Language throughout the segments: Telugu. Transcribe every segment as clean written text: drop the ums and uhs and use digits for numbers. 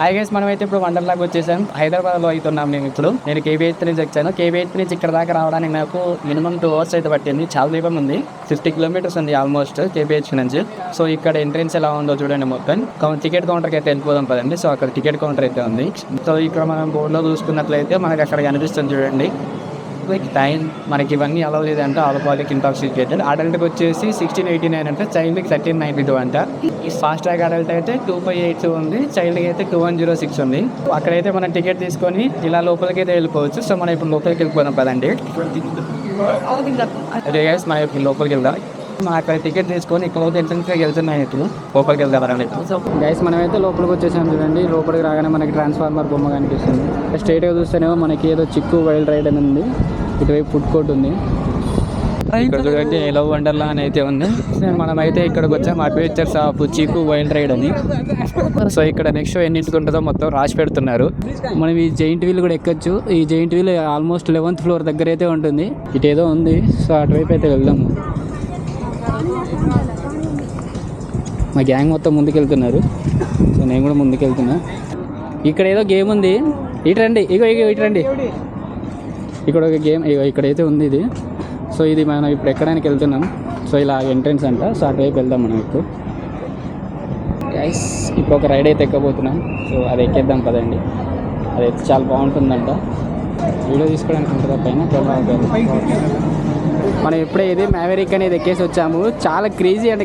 హాయ్ గైస్, మనం అయితే ఇప్పుడు వండర్లాగా వచ్చేసాం. హైదరాబాద్లో అవుతున్నాం. నేను కేబీహెచ్ నుంచి వచ్చాను. కేబీహెచ్ నుంచి ఇక్కడ దాకా రావడానికి నాకు మినిమం 2 hours అయితే పట్టింది. చాలా దూరం ఉంది, 50 kilometers ఉంది ఆల్మోస్ట్ కేబీహెచ్ నుంచి. సో ఇక్కడ ఎంట్రెన్స్ ఎలా ఉందో చూడండి. మొత్తం టికెట్ కౌంటర్కి అయితే వెళ్ళిపోదాం పదండి. సో అక్కడ టికెట్ కౌంటర్ అయితే ఉంది. సో ఇక్కడ మనం బోర్డులో చూసుకున్నట్లయితే మనకి అక్కడ కనిపిస్తుంది చూడండి. టైం మనకి ఇవన్నీ అలౌ లేదంటే ఆల్కహాలిక్ ఇంటాక్సికేటెడ్. అడల్ట్కి వచ్చేసి 1689 అంటే, చైల్డ్కి 1392 అంట. ఈ ఫాస్ట్ ట్రాక్ అడల్ట్ అయితే 2582 ఉంది, చైల్డ్కి అయితే 2106 ఉంది. అక్కడైతే మనం టికెట్ తీసుకొని ఇలా లోపలికి అయితే వెళ్ళిపోవచ్చు. సో మనం ఇప్పుడు లోపలికి వెళ్ళిపోదాం పదండి. అదే గైస్, మనం ఇప్పుడు లోపలికి వెళ్దాం. అక్కడ టికెట్ తీసుకొని ఇక్కడ ఎంట్రెన్స్కి వెళ్తున్నాయి. ఇప్పుడు లోపలికి వెళ్దామని. సో గైస్, మనమైతే లోపలికి వచ్చేసాం చూడండి. లోపలికి రాగానే మనకి ట్రాన్స్ఫార్మర్ బొమ్మ కనిపిస్తుంది. స్ట్రైట్గా చూస్తేనేమో మనకి ఏదో చిక్కు వైల్డ్ రైడ్ అని ఉంది. ఇటువైపు ఫుడ్ కోర్ట్ ఉంది. ఇక్కడ చూడండి లవ్ వండర్లా అని అయితే ఉంది. మనమైతే ఇక్కడికి వచ్చాం. అడ్వెంచర్స్ ఆఫ్ చిక్కు వైల్డ్ రైడ్ అని. సో ఇక్కడ నెక్స్ట్ షో ఎన్నింటికి ఉంటుందో మొత్తం రాసి పెడుతున్నారు. మనం ఈ జైంట్ వీల్ కూడా ఎక్కొచ్చు. ఈ giant wheel almost 11th floor దగ్గర అయితే ఉంటుంది. ఇటు ఏదో ఉంది. సో అటువైపు అయితే వెళ్దాము. మా గ్యాంగ్ మొత్తం ముందుకెళ్తున్నారు. సో నేను కూడా ముందుకెళ్తున్నా. ఇక్కడ ఏదో గేమ్ ఉంది. ఇటు రండి, ఇటు రండి. ఇక్కడ ఒక గేమ్ ఇక్కడైతే ఉంది ఇది. సో ఇది మనం ఇప్పుడు ఎక్కడానికి వెళ్తున్నాం. సో ఇలా ఎంట్రెన్స్ అంట. సో అటువైపు వెళ్దాం మనం ఇప్పుడు. గైస్, ఇప్పుడు ఒక రైడ్ అయితే ఎక్కబోతున్నాం. సో అది ఎక్కేద్దాం పదండి. అదైతే చాలా బాగుంటుందంట. వీడియో తీసుకోవడానికి ఉంటుందా పైన. మనం ఇప్పుడే ఇది మ్యావెరిక్ అనేది ఎక్కేసి వచ్చాము. చాలా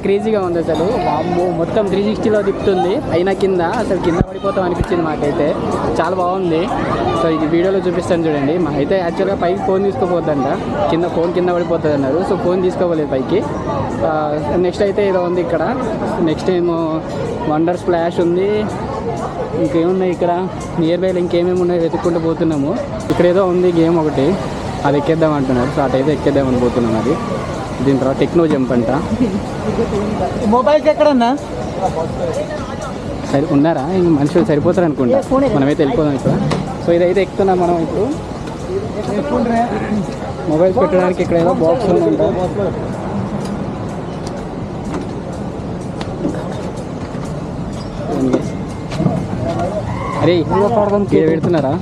క్రేజీగా ఉంది అసలు. వామ్మో, మొత్తం 360లో తిప్పుతుంది. అయినా కింద అసలు కింద పడిపోతాం అనిపించింది మాకైతే. చాలా బాగుంది. సో ఈ వీడియోలో చూపిస్తాను చూడండి. అయితే యాక్చువల్గా పైకి ఫోన్ తీసుకోపోద్దంట. ఫోన్ కింద పడిపోతుంది అన్నారు. సో ఫోన్ తీసుకోపోలేదు పైకి. నెక్స్ట్ అయితే ఏదో ఉంది ఇక్కడ. నెక్స్ట్ ఏమో వండర్ స్ప్లాష్ ఉంది. ఇంకేమున్నాయి ఇక్కడ నియర్ బైలో, ఇంకేమేమి ఉన్నాయో వెతుక్కుంటూ పోతున్నాము. ఇక్కడ ఏదో ఉంది గేమ్ ఒకటి, అది ఎక్కేద్దాం అంటున్నారు. సో అటైతే ఎక్కేద్దామని పోతున్నాం. అది దీని తర్వాత టెక్నో జంప్ అంట. మొబైల్కి ఎక్కడన్నా ఉన్నారా మనుషులు సరిపోతారు అనుకుంటా. మనమైతే వెళ్ళిపోదాం ఇక్కడ. సో ఇదైతే ఎక్కుతున్నాం మనం ఇప్పుడు. మొబైల్స్ పెట్టడానికి ఇక్కడ ఏదో బాక్స్ ఉందంట. అరే పెడుతున్నారా?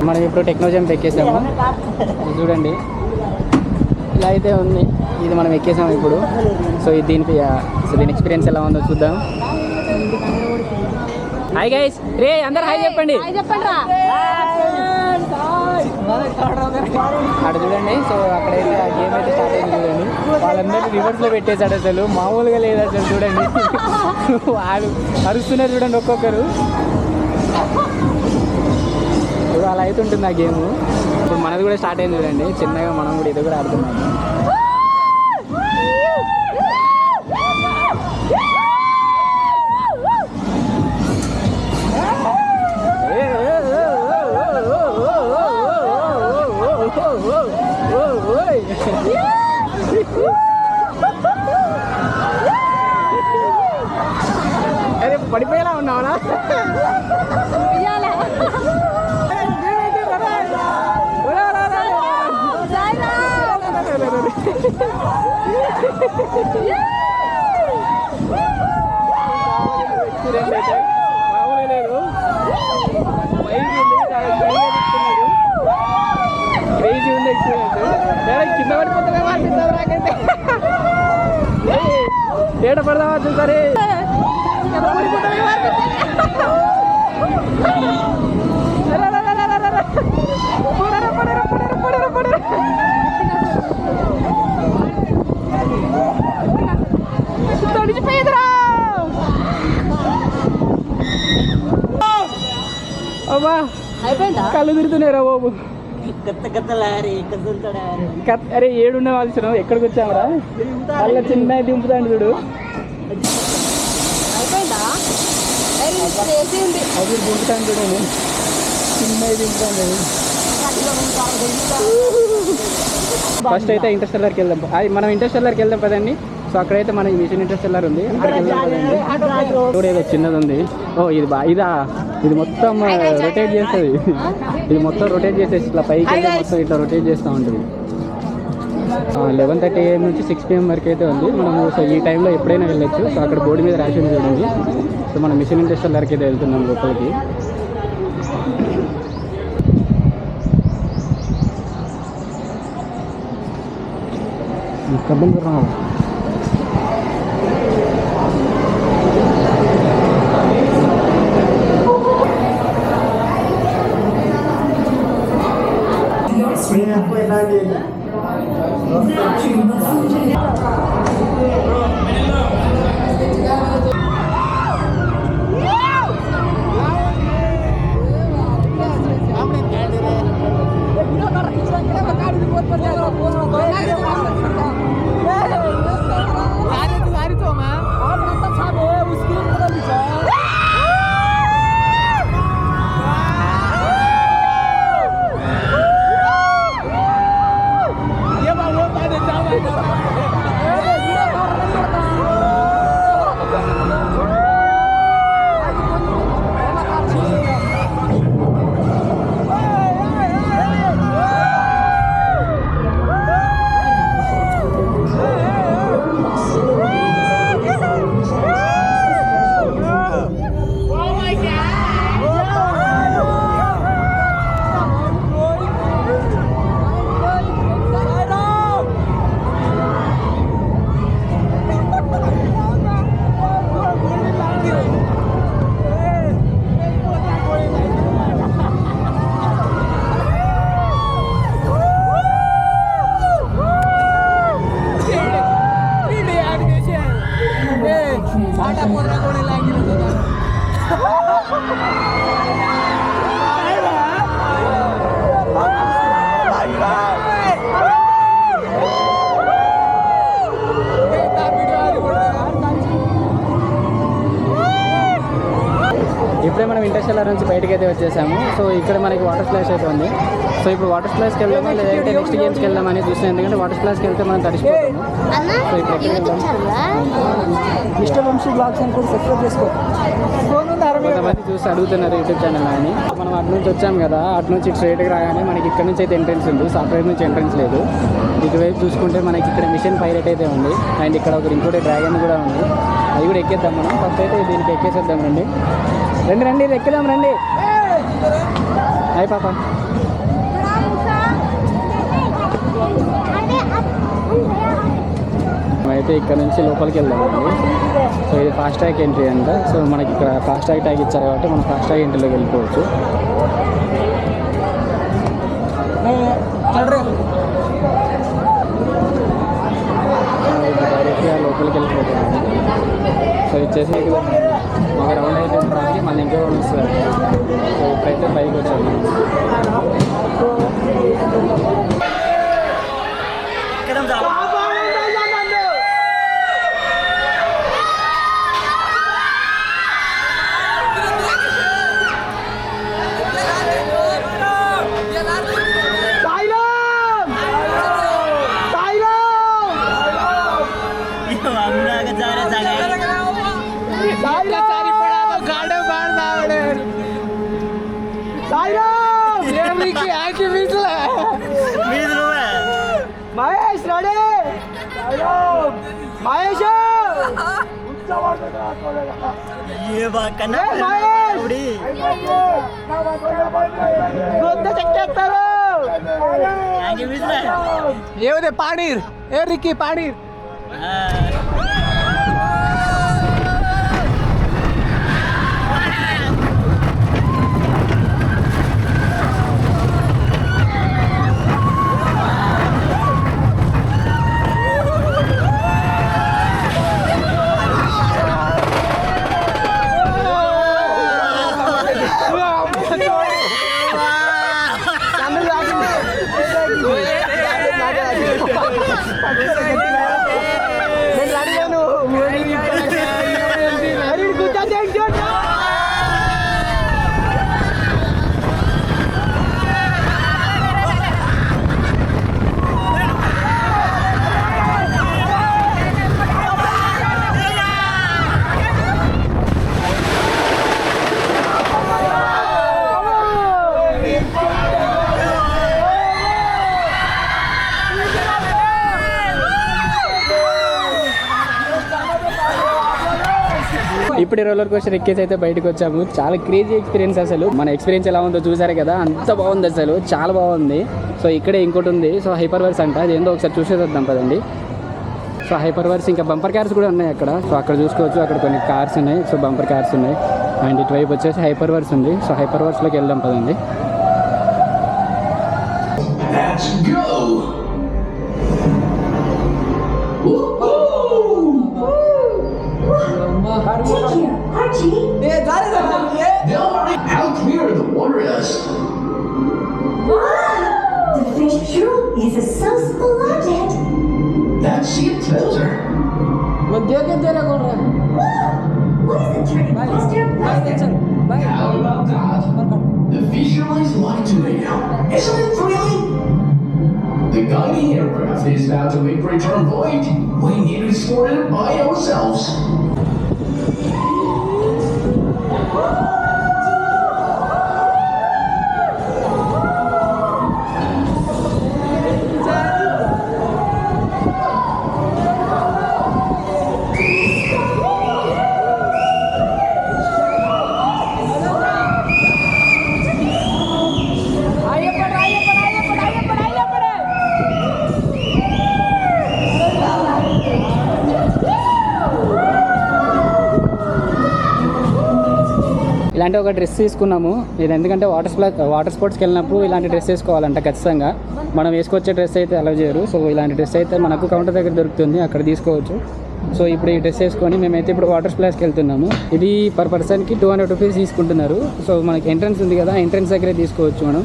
మనం ఇప్పుడు టెక్నో జంప్ ఎక్కేసాము. చూడండి ఇలా అయితే ఉంది. ఇది మనం ఎక్కేసాము ఇప్పుడు. సో దీని ఎక్స్పీరియన్స్ ఎలా ఉందో చూద్దాం. హాయ్ గైస్, రే అందరు హాయ్ చెప్పండి. అక్కడ చూడండి. సో అక్కడైతే ఆ గేమ్ అయితే స్టార్ట్ అయింది చూడండి. వాళ్ళందరినీ రివర్స్లో పెట్టేశాడు. అసలు మామూలుగా లేదు అసలు. చూడండి వాళ్ళు అరుస్తున్నారు చూడండి ఒక్కొక్కరు. ఇప్పుడు అలా అయితే ఉంటుంది ఆ గేమ్. ఇప్పుడు మనది కూడా స్టార్ట్ అయింది చూడండి. చిన్నగా మనం కూడా ఇది కూడా ఆడుతున్నాము. అరే పడిపోయేలా ఉన్నావునా? క్రేజీ ఉంది ఎక్స్పీరియన్స్. కింద పడిపోతున్నా ఏడ పడదామా చూసారే. అమ్మా కళ్ళు తిరుగుతున్నారా బాబు. అరే ఏడున్న వాళ్ళసిన ఎక్కడికి వచ్చామరా? కళ్ళ చిన్న దింపుతాండి చూడు. అది దింపుతాను చూడండి. చిన్న దింపుతాను. ఫస్ట్ అయితే ఇంటర్స్టెల్లర్కి వెళ్దాం. మనం ఇంటర్స్టెల్లర్కి వెళ్దాం పదండి. సో అక్కడైతే మనకి మిషన్ ఇంటర్స్టెల్లర్ ఉంది. అక్కడికి వెళ్దాం పదండి. చూడు ఏదో చిన్నది ఉంది. ఓ ఇది మొత్తం రొటేట్ చేస్తుంది. ఇది మొత్తం రొటేట్ చేసేసి ఇట్లా పైకి వెళ్ళి మొత్తం ఇట్లా రొటేట్ చేస్తూ ఉంటుంది. 11:30 AM నుంచి 6 PM వరకు అయితే ఉంది. మనము సో ఈ టైంలో ఎప్పుడైనా వెళ్ళొచ్చు. సో అక్కడ బోర్డు మీద రాసి ఉంది చూడండి. సో మనం మిషన్ ఇండస్ట్రియల్ వరకు అయితే వెళ్తున్నాం లోపలికి. ఇప్పుడే మనం ఇంటర్స్టెల్లార్ నుంచి బయటకి అయితే వచ్చేసాము. సో ఇక్కడ మనకి వాటర్ స్ప్లాష్ అయితే ఉంది. సో ఇప్పుడు వాటర్ స్ప్లాష్కి వెళ్దామా లేదంటే నెక్స్ట్ గేమ్స్కి వెళ్దామని చూసాను. ఎందుకంటే వాటర్ స్ప్లాష్కి వెళ్తే మనం తడిసిపోతాము. సో ఇప్పుడు మిస్టర్ వంశీ బ్లాగ్స్ అని కూడా సబ్స్క్రైబ్ చేసుకో. కొంతమంది చూసి అడుగుతున్నారు యూట్యూబ్ ఛానల్ అని. మనం అటు నుంచి వచ్చాం కదా, అటు నుంచి స్ట్రైట్గా రాగానే మనకి ఇక్కడ నుంచి అయితే ఎంట్రెన్స్ ఉంది. సాఫ్ట్వేర్ నుంచి ఎంట్రెన్స్ లేదు. ఇటువైపు చూసుకుంటే మనకి ఇక్కడ మిషన్ పైలట్ అయితే ఉంది. అండ్ ఇక్కడ ఒక ఇంకోటి డ్రాగన్ కూడా ఉంది. అది కూడా ఎక్కేద్దాం మనం. ఫస్ట్ అయితే దీనికి ఎక్కేసేద్దాం. రండి రండి ఎక్కేద్దాం రండి. హాయ్ పాప. అయితే ఇక్కడ నుంచి లోపలికి వెళ్దామండి. సో ఇది ఫాస్ట్ ట్యాగ్ ఎంట్రీ అంట. సో మనకి ఇక్కడ ఫాస్ట్ ట్యాగ్ ట్యాగ్ ఇచ్చారు కాబట్టి మనం ఫాస్ట్ ట్యాగ్ ఎంట్రీలోకి వెళ్ళిపోవచ్చు. డైరెక్ట్గా లోపలికి వెళ్ళిపోతున్నాము. సో ఇచ్చేసి ఒక రౌండ్ అయితే రాకి మళ్ళీ ఇంకో రౌండ్ వస్తుంది. సో ఇప్పుడైతే పైకి వచ్చాము. మహేష్ రెడీ. మహేష్ చెక్కేస్తారు. ఏమిది పానీర్ ఏ రిక్కి పానీర్. ఇప్పుడు రోలర్ కోస్టర్ ఎక్కేసి అయితే బయటకు వచ్చాము. చాలా క్రేజీ ఎక్స్పీరియన్స్ అసలు. మన ఎక్స్పీరియన్స్ ఎలా ఉందో చూసారు కదా, అంత బాగుంది అసలు, చాలా బాగుంది. సో ఇక్కడే ఇంకోటి ఉంది, సో హైపర్ వర్స్ అంట, అదేందో ఒకసారి చూసేద్దాం పదండి. సో హైపర్ వర్స్ ఇంకా బంపర్ కార్స్ కూడా ఉన్నాయి అక్కడ. సో అక్కడ చూసుకోవచ్చు, అక్కడ కొన్ని కార్స్ ఉన్నాయి, సో బంపర్ కార్స్ ఉన్నాయి. అండ్ ఇటువైపు వచ్చేసి హైపర్ వర్స్ ఉంది. సో హైపర్ వర్స్లోకి వెళ్దాం పదండి. How clear the water is. Wow! The fish truly is so splendid. That's sea closer. What is it, turning faster and faster? How about that? The visualize light today. Isn't it thrilling? The guiding aircraft is about to make return void. We need to explore it by ourselves. ఇలాంటి ఒక డ్రెస్ తీసుకున్నాము. ఇది ఎందుకంటే వాటర్ స్పోర్ట్స్కి వెళ్ళినప్పుడు ఇలాంటి డ్రెస్ వేసుకోవాలంట ఖచ్చితంగా. మనం వేసుకొచ్చే డ్రెస్ అయితే అలౌ చేయరు. సో ఇలాంటి డ్రెస్ అయితే మనకు కౌంటర్ దగ్గర దొరుకుతుంది, అక్కడ తీసుకోవచ్చు. సో ఇప్పుడు ఈ డ్రెస్ వేసుకొని మేమైతే ఇప్పుడు వాటర్ స్ప్లాష్కి వెళ్తున్నాము. ఇది పర్ పర్సన్కి 200 రూపీస్ తీసుకుంటున్నారు. సో మనకి ఎంట్రన్స్ ఉంది కదా, ఎంట్రన్స్ దగ్గరే తీసుకోవచ్చు మనం.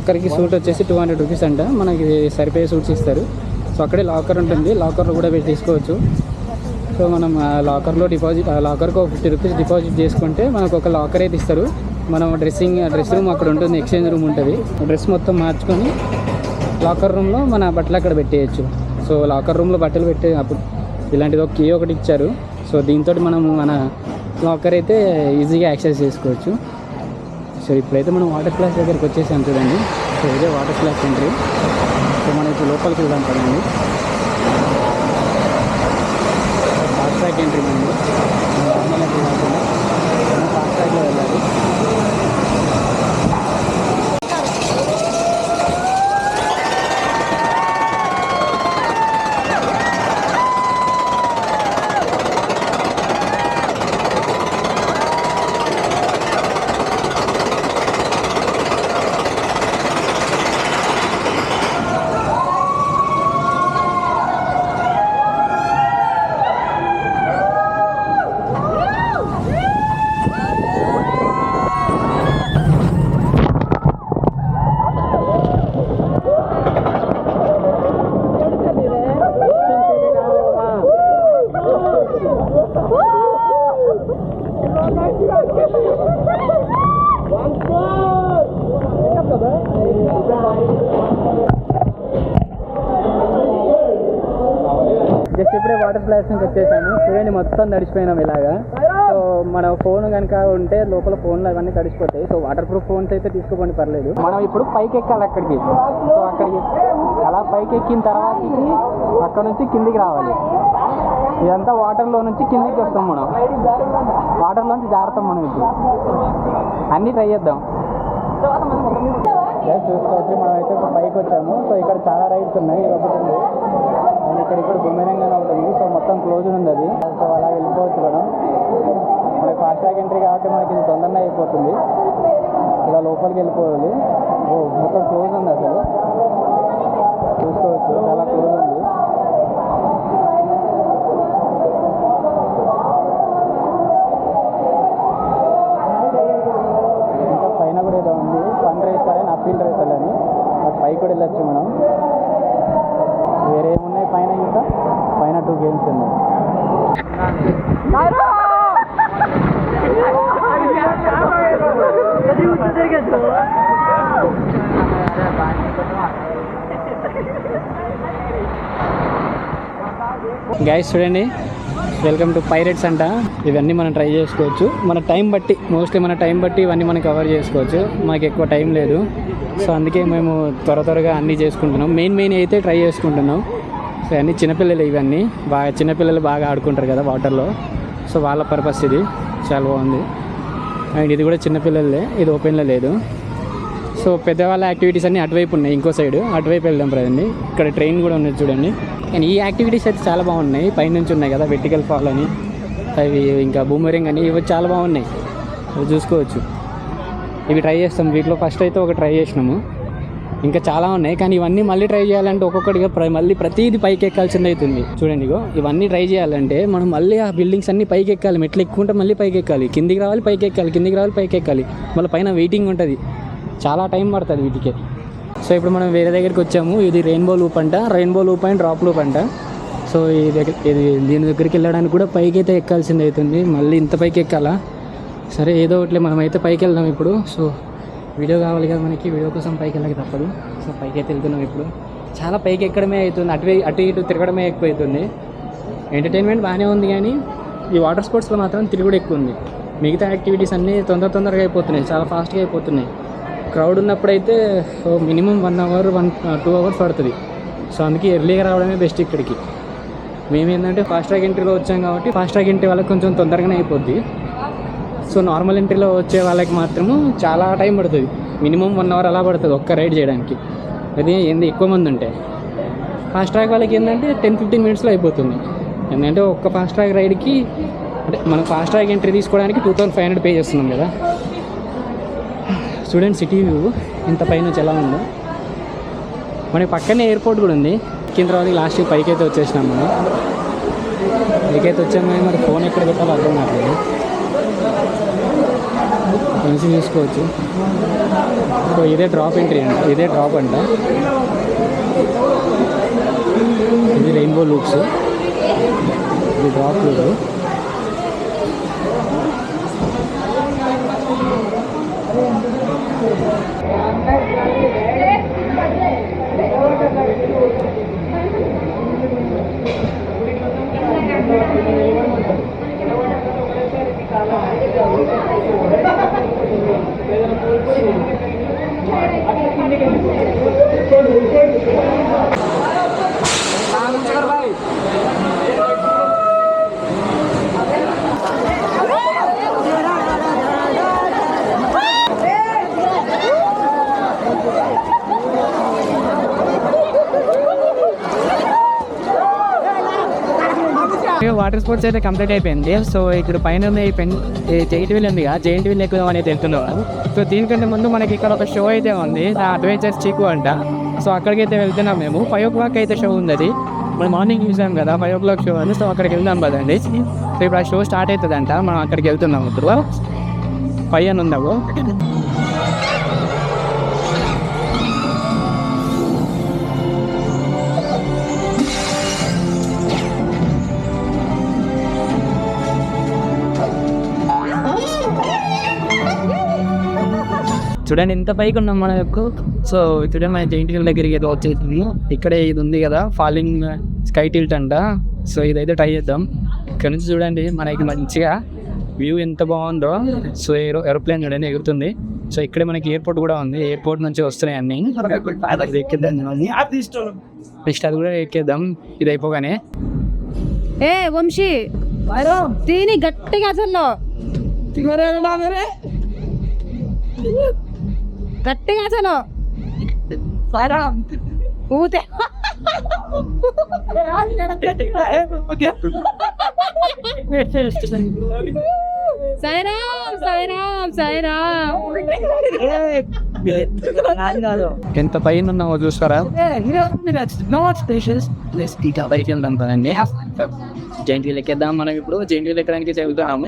ఒక్కరికి సూట్ వచ్చేసి 200 రూపీస్ అంట, మనకి సరిపోయే సూట్స్ ఇస్తారు. సో అక్కడే లాకర్ ఉంటుంది, లాకర్లో కూడా పెట్టి తీసుకోవచ్చు. సో మనం లాకర్లో లాకర్కి 50 రూపీస్ డిపాజిట్ చేసుకుంటే మనకు ఒక లాకర్ అయితే ఇస్తారు. మనం డ్రెస్ రూమ్ అక్కడ ఉంటుంది, ఎక్స్చేంజ్ రూమ్ ఉంటుంది. డ్రెస్ మొత్తం మార్చుకొని లాకర్ రూమ్లో మన బట్టలు అక్కడ పెట్టేయచ్చు. సో లాకర్ రూమ్లో బట్టలు పెట్టే అప్పుడు ఇలాంటిది ఒక కీ ఒకటి ఇచ్చారు. సో దీంతో మనం మన లాకర్ అయితే ఈజీగా యాక్సెస్ చేసుకోవచ్చు. సో ఇప్పుడైతే మనం వాటర్ స్ప్లాష్ దగ్గరికి వచ్చేసాం చూడండి. సో ఇదే వాటర్ స్ప్లాష్ ఎంట్రీ. సో మనం ఇప్పుడు లోపలికి వెళ్దాం కదండి. ఫాస్ట్ ట్రాక్ ఎంట్రీ ఉంది, నార్మల్ ఎంట్రీ కాకుండా మనం ఫాస్ట్ ట్రాక్లో వెళ్ళాలి. జస్ట్ ఇప్పుడే వాటర్ స్ప్లాష్ నుంచి వచ్చేసాము. చూడండి మొత్తం తడిచిపోయినాం ఇలాగా. సో మన ఫోన్ కనుక ఉంటే లోపల ఫోన్లు అవన్నీ తడిచిపోతాయి. సో వాటర్ ప్రూఫ్ ఫోన్స్ అయితే తీసుకోండి, పర్లేదు. మనం ఇప్పుడు పైకి ఎక్కాలి అక్కడికి. సో అక్కడికి అలా పైకి ఎక్కిన తర్వాత అక్కడ నుంచి కిందికి రావాలి. ఇదంతా వాటర్లో నుంచి కిందికి వస్తాం మనం, వాటర్లోంచి జారుతాం మనం. ఇప్పుడు అన్నీ ట్రై చేద్దాం. చూసుకోవచ్చు, మనం అయితే పైకి వచ్చాము. సో ఇక్కడ చాలా రైడ్స్ ఉన్నాయి, ఒకటి ఉంది అండ్ ఇక్కడ బొమ్మెరంగానే ఉంటుంది. సో మొత్తం క్లోజ్ ఉంది అది. సో అలా వెళ్ళిపోవచ్చు మనం. మనకి ఫాస్ట్ ట్రాక్ ఎంట్రీ కాబట్టి మనకి ఇది తొందరగా అయిపోతుంది. ఇలా లోపలికి వెళ్ళిపోవాలి. ఓ మొత్తం క్లోజ్ ఉంది అసలు, చూసుకోవచ్చు చాలా క్లోజ్ ఉంది. ఇంకా పైన కూడా ఏదో ఉంది, ఫన్ రేసర్ అని, అప్పీల్ రేసర్ అని. పైకి కూడా వెళ్ళొచ్చు మనం. వేరే ఏమున్నాయి పైన? ఇంకా పైన 2 గేమ్స్ ఉన్నాయి. గైస్ చూడండి, వెల్కమ్ టు పైరేట్స్ అంట. ఇవన్నీ మనం ట్రై చేసుకోవచ్చు మన టైం బట్టి, మోస్ట్లీ మన టైం బట్టి ఇవన్నీ మనం కవర్ చేసుకోవచ్చు. మాకు ఎక్కువ టైం లేదు, సో అందుకే మేము త్వరగా అన్నీ చేసుకుంటున్నాం. మెయిన్ అయితే ట్రై చేసుకుంటున్నాం. సో అన్నీ చిన్నపిల్లలు, ఇవన్నీ బాగా చిన్నపిల్లలు బాగా ఆడుకుంటారు కదా వాటర్లో. సో వాళ్ళ పర్పస్ ఇది చాలా బాగుంది. అండ్ ఇది కూడా చిన్నపిల్లలే, ఇది ఓపెన్లో లేదు. సో పెద్దవాళ్ళ యాక్టివిటీస్ అన్నీ అటువైపు ఉన్నాయి, ఇంకో సైడ్ అటువైపు వెళ్దాం ప్రదండి. ఇక్కడ ట్రైన్ కూడా ఉన్నది చూడండి. అండ్ ఈ యాక్టివిటీస్ అయితే చాలా బాగున్నాయి, పైనుంచి ఉన్నాయి కదా, వెర్టికల్ ఫాల్ అని, అవి ఇంకా బూమరింగ్ అని, ఇవి చాలా బాగున్నాయి, అవి చూసుకోవచ్చు. ఇవి ట్రై చేస్తాం, వీటిలో ఫస్ట్ అయితే ఒక ట్రై చేసినాము, ఇంకా చాలా ఉన్నాయి. కానీ ఇవన్నీ మళ్ళీ ట్రై చేయాలంటే ఒక్కొక్కటిగా మళ్ళీ ప్రతిదీ పైకి ఎక్కాల్సింది అవుతుంది. చూడండి ఇగో, ఇవన్నీ ట్రై చేయాలంటే మనం మళ్ళీ ఆ బిల్డింగ్స్ అన్నీ పైకి ఎక్కాలి, మెట్లు ఎక్కుంటే మళ్ళీ పైకి ఎక్కాలి, కిందికి రావాలి పైకి ఎక్కాలి, కిందికి రావాలి పైకి ఎక్కాలి, మళ్ళీ పైన వెయిటింగ్ ఉంటుంది, చాలా టైం పడుతుంది వీటికి. సో ఇప్పుడు మనం వేరే దగ్గరికి వచ్చాము. ఇది రెయిన్బో లూప్ అంట, rainbow loop and drop loop అంట. సో ఇది దీని దగ్గరికి వెళ్ళడానికి కూడా పైకి అయితే ఎక్కాల్సింది అవుతుంది, మళ్ళీ ఇంత పైకి ఎక్కాలా? సరే ఏదో ఒకటి, మనమైతే పైకి వెళ్దాం ఇప్పుడు. సో వీడియో కావాలి కదా మనకి, వీడియో కోసం పైకి వెళ్ళక తప్పదు. సో పైకి అయితే వెళ్తున్నాం ఇప్పుడు. చాలా పైకి ఎక్కడమే అవుతుంది, అటు ఇటు తిరగడమే ఎక్కువ అవుతుంది. ఎంటర్టైన్మెంట్ బాగానే ఉంది, కానీ ఈ వాటర్ స్పోర్ట్స్లో మాత్రం తిరుగుడు ఎక్కువ ఉంది. మిగతా యాక్టివిటీస్ అన్నీ తొందరగా అయిపోతున్నాయి, చాలా ఫాస్ట్గా అయిపోతున్నాయి. క్రౌడ్ ఉన్నప్పుడైతే మినిమం 1 అవర్ 2 అవర్స్ పడుతుంది. సో అందుకే ఎర్లీగా రావడమే బెస్ట్ ఇక్కడికి. మేము ఏంటంటే ఫాస్ట్ ట్రాక్ ఎంట్రీలో వచ్చాం కాబట్టి ఫాస్ట్ ట్రాక్ ఎంట్రీ వాళ్ళకి కొంచెం తొందరగానే అయిపోద్ది. సో నార్మల్ ఎంట్రీలో వచ్చే వాళ్ళకి మాత్రము చాలా టైం పడుతుంది, మినిమం 1 అవర్ అలా పడుతుంది ఒక్క రైడ్ చేయడానికి. అది ఏంది ఎక్కువ మంది ఉంటే. ఫాస్ట్ ట్రాక్ వాళ్ళకి ఏంటంటే 10-15 మినిట్స్లో అయిపోతుంది. ఎందుకంటే ఒక్క ఫాస్ట్ ట్రాక్ రైడ్కి, అంటే మనం ఫాస్ట్ ట్రాక్ ఎంట్రీ తీసుకోవడానికి 2500 పే చేస్తున్నాం కదా. స్టూడెంట్ సిటీ వ్యూ ఇంత పైనుంచి ఎలా ఉందో. మనకి పక్కనే ఎయిర్పోర్ట్ కూడా ఉంది. కింద తర్వాత లాస్ట్ పైకి అయితే వచ్చేసినాం మనం. పైకైతే వచ్చాము, కానీ మరి ఫోన్ ఎక్కడ పెట్టాలో అర్థం కావట్లేదు. మంచి చూసుకోవచ్చు. సో ఇదే డ్రాప్ ఎంట్రీ అంట, ఇదే డ్రాప్ అంట. ఇది రెయిన్బో లూప్స్, ఇది డ్రాప్ లూప్. వాటర్ స్పోర్ట్స్ అయితే కంప్లీట్ అయిపోయింది. సో ఇక్కడ పైన జైంట్ వీల్ ఉంది కదా, జైంట్ వీల్ ఎక్కుదాం అనేది వెళ్తున్నాం. సో దీనికంటే ముందు మనకి ఇక్కడ ఒక షో అయితే ఉంది, అడ్వెంచర్స్ చీకు అంట. సో అక్కడికి అయితే వెళ్తున్నాం మేము. 5 o'clock అయితే షో ఉంది, అది మనం మార్నింగ్ చూసాం కదా, 5 o'clock షో అని. సో అక్కడికి వెళ్దాం కదండి. సో ఇప్పుడు ఆ షో స్టార్ట్ అవుతుందంట, మనం అక్కడికి వెళ్తున్నాం. ఇప్పుడు 5 అని ఉందాము. చూడండి ఎంత పైకి ఉన్నాం మన యొక్క. సో చూడండి మన జైంట్ వీల్ దగ్గరికి ఏదో వచ్చేసింది. ఇక్కడే ఇది ఉంది కదా, ఫాలింగ్ స్కై టిల్ట్ అంట. సో ఇదైతే ట్రై చేద్దాం. ఇక్కడ నుంచి చూడండి మనకి మంచిగా వ్యూ ఎంత బాగుందో. సో ఏరోప్లేన్ చూడండి ఎగురుతుంది. సో ఇక్కడే మనకి ఎయిర్పోర్ట్ కూడా ఉంది, ఎయిర్పోర్ట్ నుంచి వస్తున్నాయి అన్నీ. నెక్స్ట్ అది కూడా ఎక్కేద్దాం ఇది అయిపోగానే. ఏ వంశీ దీని గట్టిగా అసలు గట్టిగా అసలు ఊతే సాయిరామ్ సాయిరామ్ సాయిరామ్. ఎంత పైన ఉన్నామో చూస్తారా. జైంట్ వీల్ ఎక్కేద్దాం మనం ఇప్పుడు. జైంట్ వీల్ ఎక్కడానికి చెబుతున్నాము.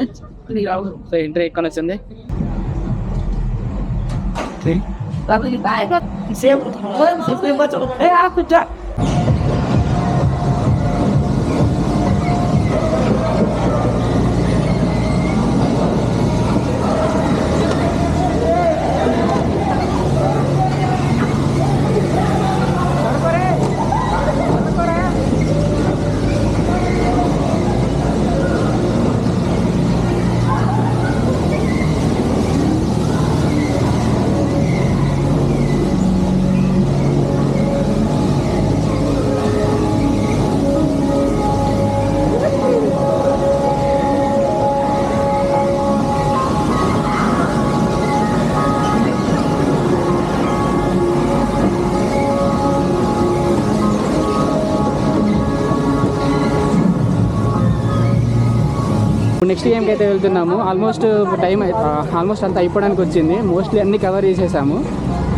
సో ఎంట్రీ ఎక్కడ వచ్చింది. నెక్స్ట్ గేమ్కి అయితే వెళ్తున్నాము. ఆల్మోస్ట్ ఆల్మోస్ట్ అంతా అయిపోవడానికి వచ్చింది. మోస్ట్లీ అన్నీ కవర్ చేసేసాము.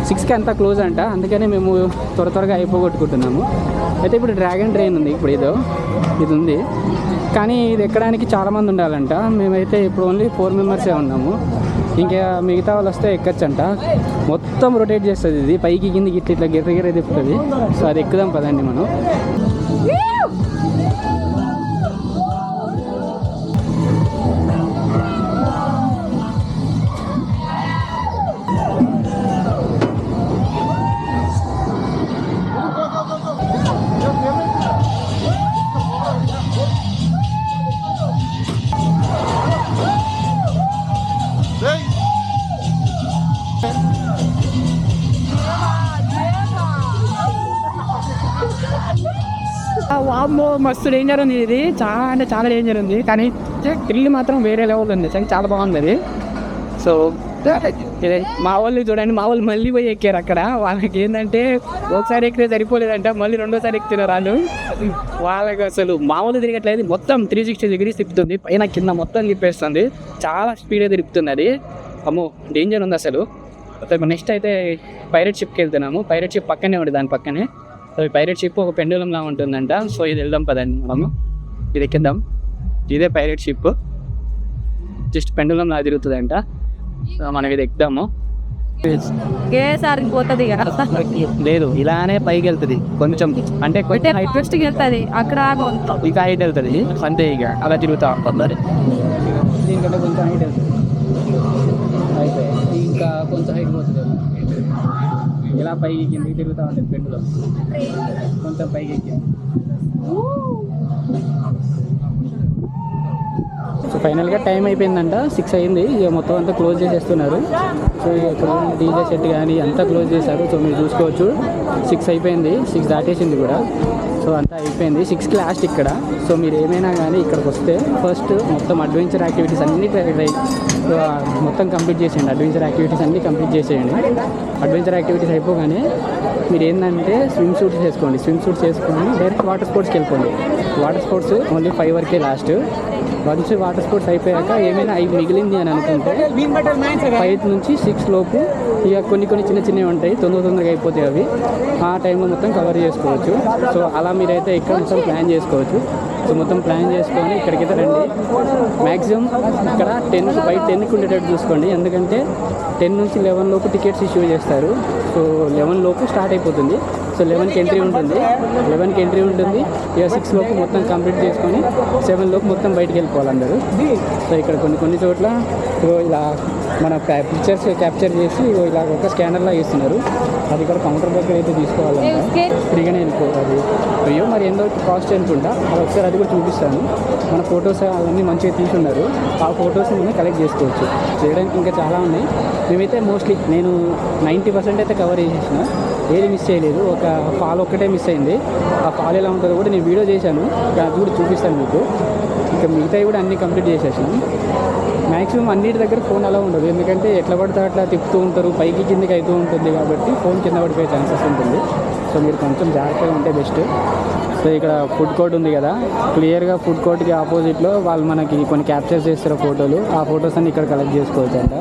6కి అంతా క్లోజ్ అంట, అందుకని మేము త్వరగా అయిపోగొట్టుకుంటున్నాము. అయితే ఇప్పుడు డ్రాగన్ ట్రైన్ ఉంది, ఇప్పుడు ఇది ఉంది, కానీ ఇది ఎక్కడానికి చాలామంది ఉండాలంట. మేమైతే ఇప్పుడు ఓన్లీ 4 మెంబర్సే ఉన్నాము. ఇంకా మిగతా వాళ్ళు వస్తే ఎక్కచ్చంట. మొత్తం రొటేట్ చేస్తుంది ఇది, పైకి కిందికి ఇట్లా గిర్ర తిప్పుతుంది. సో అది ఎక్కుదాం పదండి మనం. వామ్మో మస్తు డేంజర్ ఉంది ఇది, చాలా అంటే చాలా డేంజర్ ఉంది. కానీ థ్రిల్ మాత్రం వేరే లెవెల్ ఉంది, చాలా బాగుంది అది. సో ఇదే మా వాళ్ళు చూడండి, మా వాళ్ళు మళ్ళీ పోయి ఎక్కారు అక్కడ. వాళ్ళకి ఏంటంటే ఒకసారి ఎక్కితే సరిపోలేదంట, మళ్ళీ రెండోసారి ఎక్కుతున్నారు వాళ్ళు. వాళ్ళకి అసలు మామూలు తిరగట్లేదు, మొత్తం 360 degrees తిప్పుతుంది, పైన కింద మొత్తం తిప్పేస్తుంది. చాలా స్పీడ్గా తిరుగుతుంది అది. అమ్మో డేంజర్ ఉంది అసలు. నెక్స్ట్ అయితే పైరెట్ షిప్కి వెళ్తున్నాము. పైరెట్ షిప్ పక్కనే ఉంది, దాని పక్కనే. సో ఈ పైరెట్ షిప్ ఒక పెండులంలా ఉంటుందంట. సో ఇది వెళ్దాం పదండి మనము, ఇది ఎక్కిద్దాం. ఇదే పైరెట్ షిప్, జస్ట్ పెండులంలా తిరుగుతుందంట. సో మనం ఇది ఎక్కుదాము. పోతుంది లేదు, ఇలానే పైకి వెళ్తుంది కొంచెం, అంటే ఫస్ట్కి వెళ్తుంది అక్కడ ఇక హైట్ వెళ్తుంది అంతే. ఇక అలా తిరుగుతా ఉంటుంది. దీనికంటే కొంచెం హైట్ వెళ్తుంది, అయిపోయి ఇంకా కొంచెం హైట్ పోతుంది. ఇలా పైకి కిందికి తిరుగుతూ ఉంటుంది పెండులో, కొంచెం పైకి ఎక్కి. సో ఫైనల్గా టైం అయిపోయిందంట, 6 అయింది. ఇక మొత్తం అంతా క్లోజ్ చేసేస్తున్నారు. సో ఇక్కడ డీజే సెట్ కానీ అంతా క్లోజ్ చేశారు. సో మీరు చూసుకోవచ్చు 6 అయిపోయింది, 6 దాటేసింది కూడా. సో అంతా అయిపోయింది, 6కి లాస్ట్ ఇక్కడ. సో మీరు ఏమైనా కానీ ఇక్కడికి వస్తే ఫస్ట్ మొత్తం అడ్వెంచర్ యాక్టివిటీస్ అన్నీ మొత్తం కంప్లీట్ చేసేయండి. అడ్వెంచర్ యాక్టివిటీస్ అన్నీ కంప్లీట్ చేసేయండి. అడ్వెంచర్ యాక్టివిటీస్ అయిపోగానే మీరు ఏంటంటే స్విమ్ సూట్స్ వేసుకోండి. స్విమ్ సూట్స్ వేసుకొని డైరెక్ట్ వాటర్ స్పోర్ట్స్కి వెళ్ళిపోండి. వాటర్ స్పోర్ట్స్ ఓన్లీ 5 వరకే లాస్ట్. వన్స్ వాటర్ స్పోర్ట్స్ అయిపోయాక ఏమైనా అవి మిగిలింది అని అనుకుంటే 5 నుంచి 6 లోపు ఇక కొన్ని చిన్న చిన్నవి ఉంటాయి, తొందరగా అయిపోతాయి అవి. ఆ టైంలో మొత్తం కవర్ చేసుకోవచ్చు. సో అలా మీరైతే ఇక్కడ మొత్తం ప్లాన్ చేసుకోవచ్చు. సో మొత్తం ప్లాన్ చేసుకొని ఇక్కడికైతే రండి. మ్యాక్సిమం ఇక్కడ 10కి ఉండేటట్టు చూసుకోండి, ఎందుకంటే 10 నుంచి 11 లోపు టికెట్స్ ఇష్యూ చేస్తారు. సో 11 లోపు స్టార్ట్ అయిపోతుంది. సో 11కి ఎంట్రీ ఉంటుంది. ఇక 6 లోపు మొత్తం కంప్లీట్ చేసుకొని 7 లోపు మొత్తం బయటికి వెళ్ళిపోవాలి అందరూ. సో ఇక్కడ కొన్ని చోట్ల ఇలా మన పిక్చర్స్ క్యాప్చర్ చేసి ఇలా ఒక స్కానర్లా ఇస్తున్నారు. అది ఇక్కడ కౌంటర్ దగ్గర అయితే తీసుకోవాలంటే ఫ్రీగానే వెళ్ళిపోవాలి. అయ్యో మరి ఎంతో కాస్ట్ అనుకుంటా, అది ఒకసారి అది కూడా చూపిస్తాను. మన ఫొటోస్ అవన్నీ మంచిగా తీసుకున్నారు, ఆ ఫొటోస్ మనం కలెక్ట్ చేసుకోవచ్చు. చేయడానికి ఇంకా చాలా ఉన్నాయి. మేమైతే మోస్ట్లీ నేను 90% అయితే కవర్ చేసేసిన, ఏది మిస్ చేయలేదు. ఒక ఫాల్ ఒక్కటే మిస్ అయింది. ఆ ఫాల్ ఎలా ఉంటుందో కూడా నేను వీడియో చేశాను, అది కూడా చూపిస్తాను మీకు. ఇంకా మిగతాయి కూడా అన్నీ కంప్లీట్ చేసేసాను. మ్యాక్సిమం అన్నిటి దగ్గర ఫోన్ అలా ఉండదు, ఎందుకంటే ఎట్లా పడితే అట్లా తిప్పుతూ ఉంటారు, పైకి కిందకి అవుతూ ఉంటుంది కాబట్టి ఫోన్ కింద పడిపోయే ఛాన్సెస్ ఉంటుంది. సో మీరు కొంచెం జాగ్రత్తగా ఉంటే బెస్ట్. సో ఇక్కడ ఫుడ్ కోర్ట్ ఉంది కదా, క్లియర్గా ఫుడ్ కోర్ట్కి ఆపోజిట్లో వాళ్ళు మనకి కొన్ని క్యాప్చర్ చేస్తారు ఫోటోలు. ఆ ఫొటోస్ అన్ని ఇక్కడ కలెక్ట్ చేసుకోవచ్చు అంట.